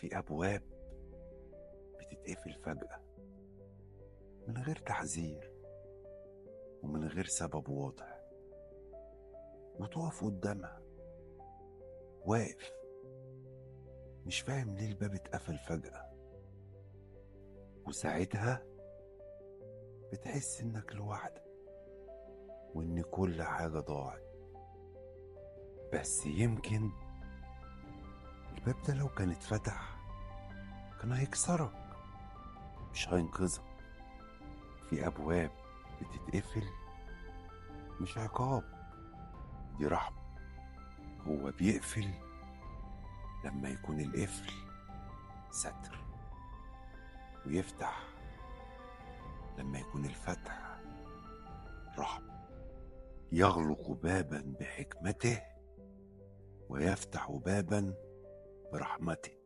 في أبواب بتتقفل فجأة من غير تحذير ومن غير سبب واضح، وتقف قدامها واقف مش فاهم ليه الباب اتقفل فجأة. وساعتها بتحس إنك لوحدك وإن كل حاجة ضاعت. بس يمكن الباب ده لو كان اتفتح كان هيكسرك مش هينقذك. في أبواب بتتقفل مش عقاب، دي رحمة. هو بيقفل لما يكون القفل ستر، ويفتح لما يكون الفتح رحمة. يغلق بابا بحكمته ويفتح بابا برحمته.